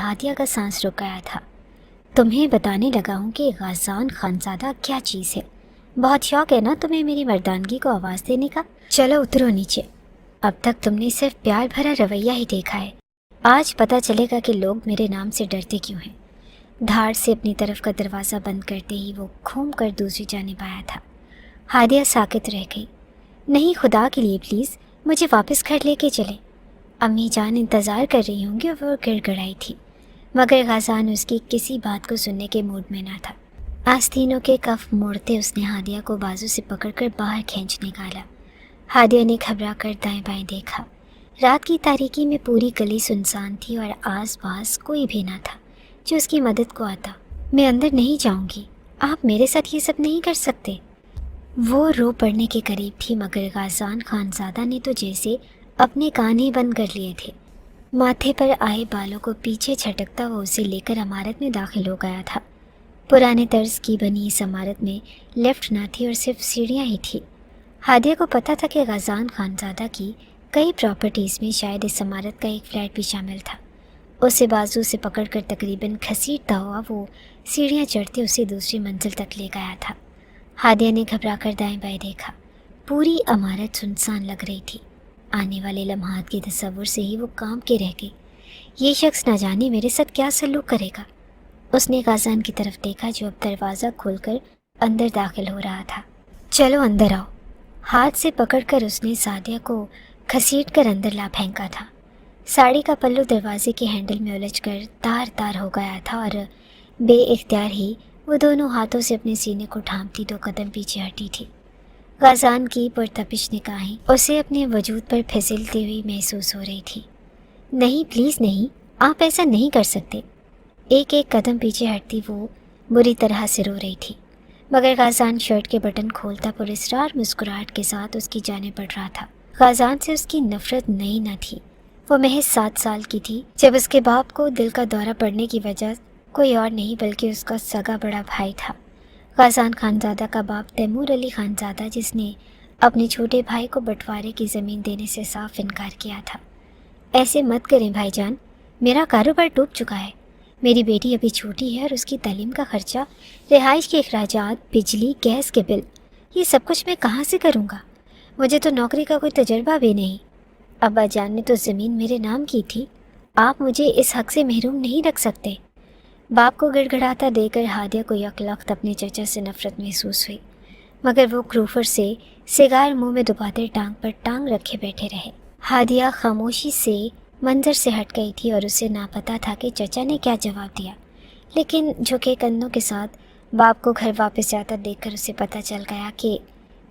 ہادیہ کا سانس رک گیا تھا۔ تمہیں بتانے لگا ہوں کہ غازان خانزادہ کیا چیز ہے۔ بہت شوق ہے نا تمہیں میری مردانگی کو آواز دینے کا؟ چلو اترو نیچے۔ اب تک تم نے صرف پیار بھرا رویہ ہی دیکھا ہے، آج پتہ چلے گا کہ لوگ میرے نام سے ڈرتے کیوں ہیں۔ دھاڑ سے اپنی طرف کا دروازہ بند کرتے ہی وہ گھوم کر دوسری جانب آیا تھا۔ ہادیہ ساکت رہ گئی۔ نہیں، خدا کے لیے پلیز مجھے واپس گھر لے کے چلے، امی جان انتظار کر رہی ہوں گی۔ وہ گڑ گڑائی تھی، مگر غازان اس کی کسی بات کو سننے کے موڈ میں نہ تھا۔ آستینوں کے کف موڑتے اس نے ہادیہ کو بازو سے پکڑ کر باہر کھینچ نکالا۔ ہادیہ نے گھبرا کر دائیں بائیں دیکھا۔ رات کی تاریکی میں پوری گلی سنسان تھی اور آس پاس کوئی بھی نہ تھا جو اس کی مدد کو آتا۔ میں اندر نہیں جاؤں گی، آپ میرے ساتھ یہ سب نہیں کر سکتے۔ وہ رو پڑنے کے قریب تھی، مگر غازان خانزادہ نے تو جیسے اپنے کان ہی بند کر لیے تھے۔ ماتھے پر آئے بالوں کو پیچھے جھٹکتا وہ اسے لے کر عمارت میں داخل ہو گیا تھا۔ پرانے طرز کی بنی اس عمارت میں لفٹ نہ تھی اور صرف سیڑھیاں ہی تھی۔ ہادیہ کو پتہ تھا کہ غازان خانزادہ کی کئی پراپرٹیز میں شاید اس عمارت کا ایک فلیٹ بھی شامل تھا۔ اسے بازو سے پکڑ کر تقریباً گھسیٹتا ہوا وہ سیڑھیاں چڑھتے اسے دوسری منزل تک لے گیا تھا۔ ہادیہ نے گھبرا کر دائیں بائیں دیکھا۔ پوری عمارت سنسان لگ رہی تھی۔ آنے والے لمحات کے تصور سے ہی وہ کانپ کے رہ گئی۔ یہ شخص نہ جانے میرے ساتھ کیا سلوک کرے گا۔ اس نے غازان کی طرف دیکھا جو اب دروازہ کھول کر اندر داخل ہو رہا تھا۔ چلو اندر آؤ۔ ہاتھ سے پکڑ کر اس نے سعدیہ کو گھسیٹ کر اندر لا پھینکا تھا۔ ساڑی کا پلو دروازے کے ہینڈل میں الجھ کر تار تار ہو گیا تھا اور بے اختیار ہی وہ دونوں ہاتھوں سے اپنے سینے کو ڈھانپتی 2 قدم پیچھے ہٹی تھی۔ غازان کی پرتپش نگاہیں اسے اپنے وجود پر پھسلتی ہوئی محسوس ہو رہی تھی۔ نہیں پلیز نہیں، آپ ایسا نہیں کر سکتے۔ ایک ایک قدم پیچھے ہٹتی وہ بری طرح سے رو رہی تھی، مگر غازان شرٹ کے بٹن کھولتا پراسرار مسکراہٹ کے ساتھ اس کی جانب بڑھ رہا تھا۔ غازان سے اس کی نفرت نئی نہ تھی، وہ محض 7 سال کی تھی جب اس کے باپ کو دل کا دورہ پڑنے کی وجہ کوئی اور نہیں بلکہ اس کا سگا بڑا بھائی تھا۔ غازان خانزادہ کا باپ تیمور علی خانزادہ، جس نے اپنے چھوٹے بھائی کو بٹوارے کی زمین دینے سے صاف انکار کیا تھا۔ ایسے مت کریں بھائی جان، میرا کاروبار ڈوب چکا ہے، میری بیٹی ابھی چھوٹی ہے اور اس کی تعلیم کا خرچہ، رہائش کے اخراجات، بجلی گیس کے بل، یہ سب کچھ میں کہاں سے کروں گا؟ مجھے تو نوکری کا کوئی تجربہ بھی نہیں۔ ابا جان نے تو زمین میرے نام کی تھی، آپ مجھے اس حق سے محروم نہیں رکھ سکتے۔ باپ کو گڑ گڑاتا دے کر ہادیہ کو یکلخت اپنے چچا سے نفرت محسوس ہوئی، مگر وہ کروفر سے سگار منہ میں دباتے ٹانگ پر ٹانگ رکھے بیٹھے رہے۔ ہادیہ خاموشی سے منظر سے ہٹ گئی تھی اور اسے نہ پتہ تھا کہ چچا نے کیا جواب دیا، لیکن جھکے کندھوں کے ساتھ باپ کو گھر واپس جاتا دیکھ کر اسے پتہ چل گیا کہ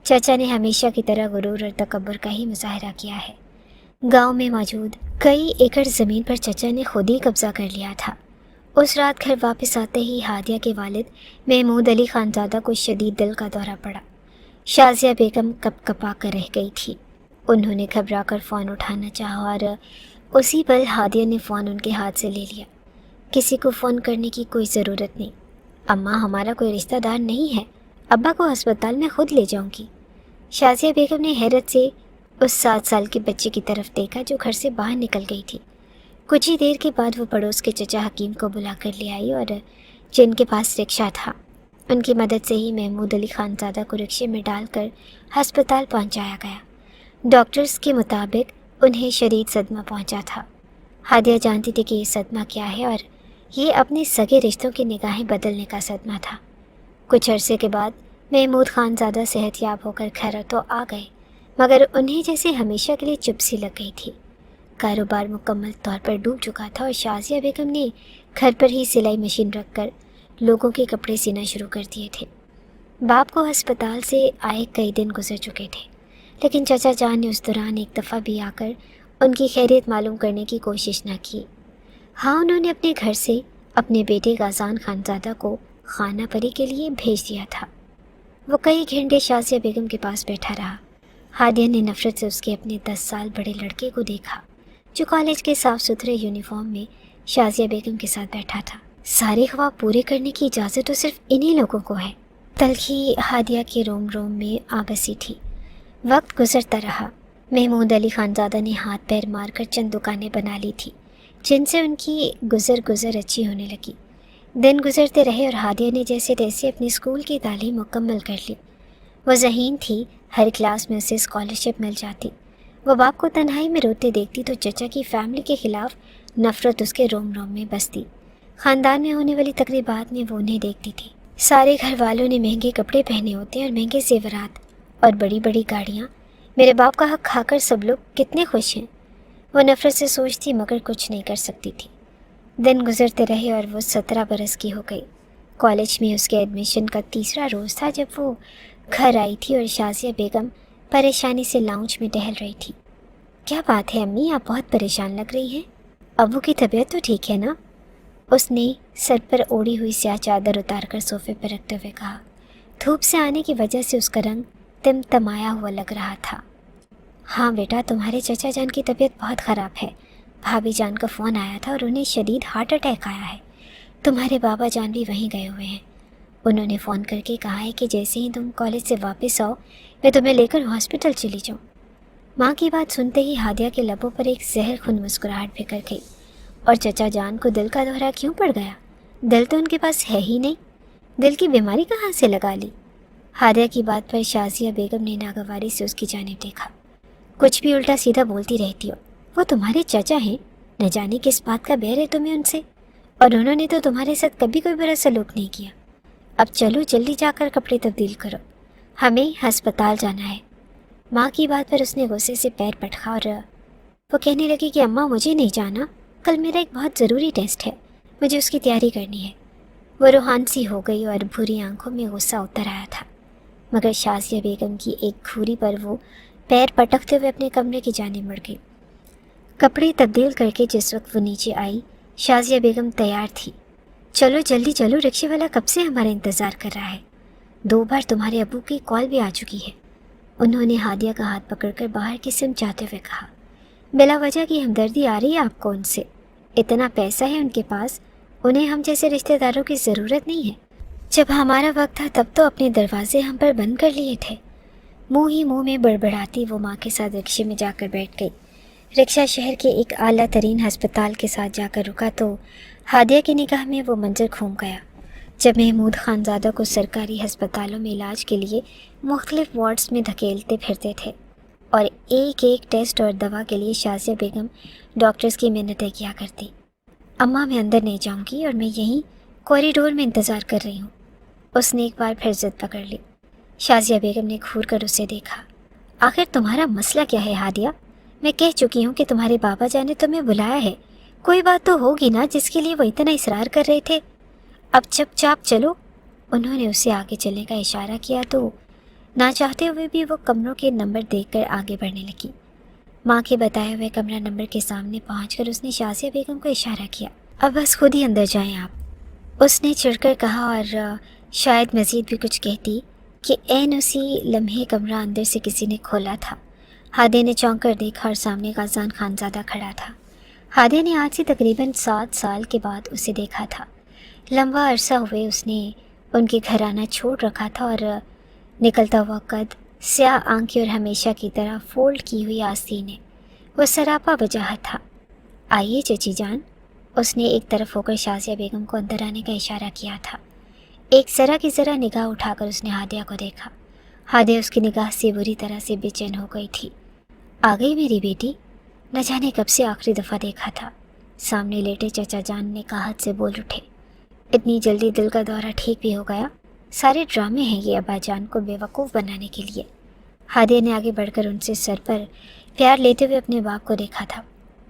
چچا نے ہمیشہ کی طرح غرور اور تکبر کا ہی مظاہرہ کیا ہے۔ گاؤں میں موجود کئی ایکڑ زمین پر چچا نے خود ہی قبضہ کر لیا تھا۔ اس رات گھر واپس آتے ہی ہادیہ کے والد محمود علی خانزادہ کو شدید دل کا دورہ پڑا۔ شازیہ بیگم کپ کپا کر رہ گئی تھی۔ انہوں نے گھبرا کر فون اٹھانا چاہا اور اسی پل ہادیہ نے فون ان کے ہاتھ سے لے لیا۔ کسی کو فون کرنے کی کوئی ضرورت نہیں، اماں ہمارا کوئی رشتہ دار نہیں ہے، ابا کو ہسپتال میں خود لے جاؤں گی۔ شازیہ بیگم نے حیرت سے اس 7 سال کے بچے کی طرف دیکھا جو گھر سے باہر نکل گئی تھی۔ کچھ ہی دیر کے بعد وہ پڑوس کے چچا حکیم کو بلا کر لے آئی اور جن کے پاس رکشہ تھا ان کی مدد سے ہی محمود علی خانزادہ کو رکشے میں ڈال کر ہسپتال پہنچایا گیا۔ ڈاکٹرز کے مطابق انہیں شدید صدمہ پہنچا تھا۔ ہادیہ جانتی تھی کہ یہ صدمہ کیا ہے اور یہ اپنے سگے رشتوں کی نگاہیں بدلنے کا صدمہ تھا۔ کچھ عرصے کے بعد محمود خانزادہ صحت یاب ہو کر گھر تو آ گئے، مگر انہیں جیسے ہمیشہ کے لیے چپ سی لگ گئی تھی۔ کاروبار مکمل طور پر ڈوب چکا تھا اور شازیہ بیگم نے گھر پر ہی سلائی مشین رکھ کر لوگوں کے کپڑے سینا شروع کر دیے تھے۔ باپ کو ہسپتال سے آئے کئی دن گزر چکے تھے، لیکن چچا جان نے اس دوران ایک دفعہ بھی آ کر ان کی خیریت معلوم کرنے کی کوشش نہ کی۔ ہاں، انہوں نے اپنے گھر سے اپنے بیٹے غازان خانزادہ کو خانہ پری کے لیے بھیج دیا تھا۔ وہ کئی گھنٹے شازیہ بیگم کے پاس بیٹھا رہا۔ ہادیہ نے نفرت سے اس کے اپنے 10 سال بڑے لڑکے کو دیکھا جو کالج کے صاف ستھرے یونیفارم میں شازیہ بیگم کے ساتھ بیٹھا تھا۔ سارے خواب پورے کرنے کی اجازت تو صرف انہی لوگوں کو ہے۔ تلخی ہادیہ کے روم روم میں آ بسی تھی۔ وقت گزرتا رہا۔ محمود علی خانزادہ نے ہاتھ پیر مار کر چند دکانیں بنا لی تھی۔ जिनसे उनकी गुजर अच्छी होने लगी। दिन गुजरते रहे और हादिया ने जैसे तैसे अपनी स्कूल की तालीम मुकम्मल कर ली। वो ज़हीन थी, हर क्लास में उसे स्कॉलरशिप मिल जाती। वो बाप को तन्हाई में रोते देखती तो चचा की फैमिली के खिलाफ नफ़रत उसके रोम रोम में बसती। ख़ानदान में होने वाली तकरीबात में वो उन्हें देखती थी। सारे घर वालों ने महंगे कपड़े पहने होते और महंगे ज़ेवरात और बड़ी बड़ी गाड़ियाँ। मेरे बाप का हक खाकर सब लोग कितने खुश हैं। वो नफ़रत से सोचती मगर कुछ नहीं कर सकती थी। दिन गुजरते रहे और वो 17 बरस की हो गई। कॉलेज में उसके एडमिशन का तीसरा रोज़ था जब वो घर आई थी और शाज़िया बेगम परेशानी से लाउंज में टहल रही थी। क्या बात है अम्मी, आप बहुत परेशान लग रही हैं। अबू की तबीयत तो ठीक है ना? उसने सर पर ओढ़ी हुई स्याह चादर उतारकर सोफे पर रखते हुए कहा। धूप से आने की वजह से उसका रंग तिमतमाया हुआ लग रहा था। हाँ बेटा, तुम्हारे चचा जान की तबीयत बहुत ख़राब है। भाभी जान का फ़ोन आया था और उन्हें शदीद हार्ट अटैक आया है। तुम्हारे बाबा जान भी वहीं गए हुए हैं। उन्होंने फ़ोन करके कहा है कि जैसे ही तुम कॉलेज से वापस आओ मैं तुम्हें लेकर हॉस्पिटल चली जाऊँ। माँ की बात सुनते ही हादिया के लबों पर एक जहर खुन मुस्कुराहट बिखर गई। और चचा जान को दिल का दौरा क्यों पड़ गया? दिल तो उनके पास है ही नहीं। दिल की बीमारी कहाँ से लगा ली? हादिया की बात पर शाज़िया बेगम ने नागवारी से उसकी जानिब देखा। कुछ भी उल्टा सीधा बोलती रहती हो। वो तुम्हारे चाचा हैं, न जाने किस बात का बैर है तुम्हें उनसे, और उन्होंने तो तुम्हारे साथ कभी कोई बुरा सलूक नहीं किया। अब चलो जल्दी जाकर कपड़े तब्दील करो, हमें अस्पताल जाना है। माँ की बात पर उसने गुस्से से पैर पटका और वो कहने लगी कि अम्मा मुझे नहीं जाना, कल मेरा एक बहुत ज़रूरी टेस्ट है, मुझे उसकी तैयारी करनी है। वो रूहान सी हो गई और भूरी आंखों में गुस्सा उतर आया था, मगर शाज़िया बेगम की एक घूरी पर वो पैर पटकते हुए अपने कमरे की जाने मुड़ गई। कपड़े तब्दील करके जिस वक्त वो नीचे आई, शाज़िया बेगम तैयार थी। चलो जल्दी चलो, रिक्शे वाला कब से हमारा इंतज़ार कर रहा है। 2 बार तुम्हारे अबू की कॉल भी आ चुकी है। उन्होंने हादिया का हाथ पकड़कर बाहर की सिम जाते हुए कहा। बिला वजह की हमदर्दी आ रही है आपको उनसे। इतना पैसा है उनके पास, उन्हें हम जैसे रिश्तेदारों की ज़रूरत नहीं है। जब हमारा वक्त था तब तो अपने दरवाजे हम पर बंद कर लिए थे। मुँह ही मुँह में बड़बड़ाती वो माँ के साथ रिक्शे में जाकर बैठ गई। रिक्शा शहर के एक आला तरीन हस्पताल के साथ जाकर रुका तो हादिया की निगाह में वो मंजर घूम गया जब महमूद खानज़ादा को सरकारी हस्पतालों में इलाज के लिए मुख्तलिफ वार्ड्स में धकेलते फिरते थे और एक एक टेस्ट और दवा के लिए शाज़िया बेगम डॉक्टर्स की मिन्नतें किया करती। अम्मा मैं अंदर नहीं जाऊंगी और मैं यहीं कॉरिडोर में इंतज़ार कर रही हूँ। उसने एक बार फिर जिद पकड़ ली। शाज़िया बेगम ने घूर कर उसे देखा। आखिर तुम्हारा मसला क्या है हादिया? मैं कह चुकी हूँ कि तुम्हारे बाबा जान ने तुम्हें बुलाया है, कोई बात तो होगी ना जिसके लिए वो इतना इसरार कर रहे थे। अब चुपचाप चलो। उन्होंने उसे आगे चलने का इशारा किया तो ना चाहते हुए भी वो कमरों के नंबर देखकर आगे बढ़ने लगी। माँ के बताए हुए कमरा नंबर के सामने पहुंचकर उसने शाज़िया बेगम को इशारा किया। अब बस खुद ही अंदर जाएं आप, उसने चिढ़कर कहा और शायद मज़ीद भी कुछ कहती कि ऐन उसी लम्हे कमरा अंदर से किसी ने खोला था। हादिया ने चौंक कर देखा और सामने गाज़ान खानज़ादा खड़ा था। हादिया ने आज से तकरीबन 7 साल के बाद उसे देखा था। लंबा अरसा हुए उसने उनके घर आना छोड़ रखा था और निकलता हुआ कद, स्याह आंखें और हमेशा की तरह फोल्ड की हुई आस्तीनें, वो सरापा वजाहत था। आइए चची जान, उसने एक तरफ होकर शाज़िया बेगम को अंदर आने का इशारा किया था। एक ज़रा की ज़रा निगाह उठाकर उसने हादिया को देखा। हादिया उसकी निगाह से बुरी तरह से बेचैन हो गई थी। आ गई मेरी बेटी, न जाने कब से आखिरी दफ़ा देखा था। सामने लेटे चचा जान ने कहत से बोल उठे। इतनी जल्दी दिल का दौरा ठीक भी हो गया? सारे ड्रामे हैं ये अब्बा जान को बेवकूफ़ बनाने के लिए। हादिया ने आगे बढ़कर उनसे सर पर प्यार लेते हुए अपने बाप को देखा था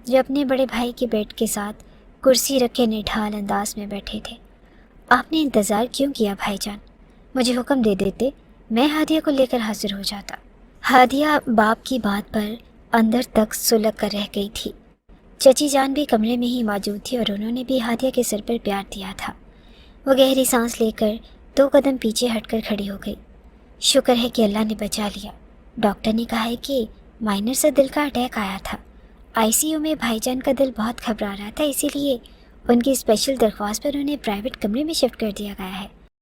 जो अपने बड़े भाई के बेड के साथ कुर्सी रखे निढाल अंदाज में बैठे थे। आपने इंतज़ार क्यों किया भाईजान? मुझे हुक्म दे देते, मैं हादिया को लेकर हाजिर हो जाता। हादिया बाप की बात पर अंदर तक सुलग कर रह गई थी। चची जान भी कमरे में ही मौजूद थी और उन्होंने भी हादिया के सर पर प्यार दिया था। वो गहरी सांस लेकर 2 कदम पीछे हटकर खड़ी हो गई। शुक्र है कि अल्लाह ने बचा लिया। डॉक्टर ने कहा है कि माइनर सा दिल का अटैक आया था। आईसीयू में भाईजान का दिल बहुत घबरा रहा था, इसीलिए उनकी स्पेशल दरख्वास्त पर उन्हें प्राइवेट कमरे में शिफ्ट कर दिया गया है।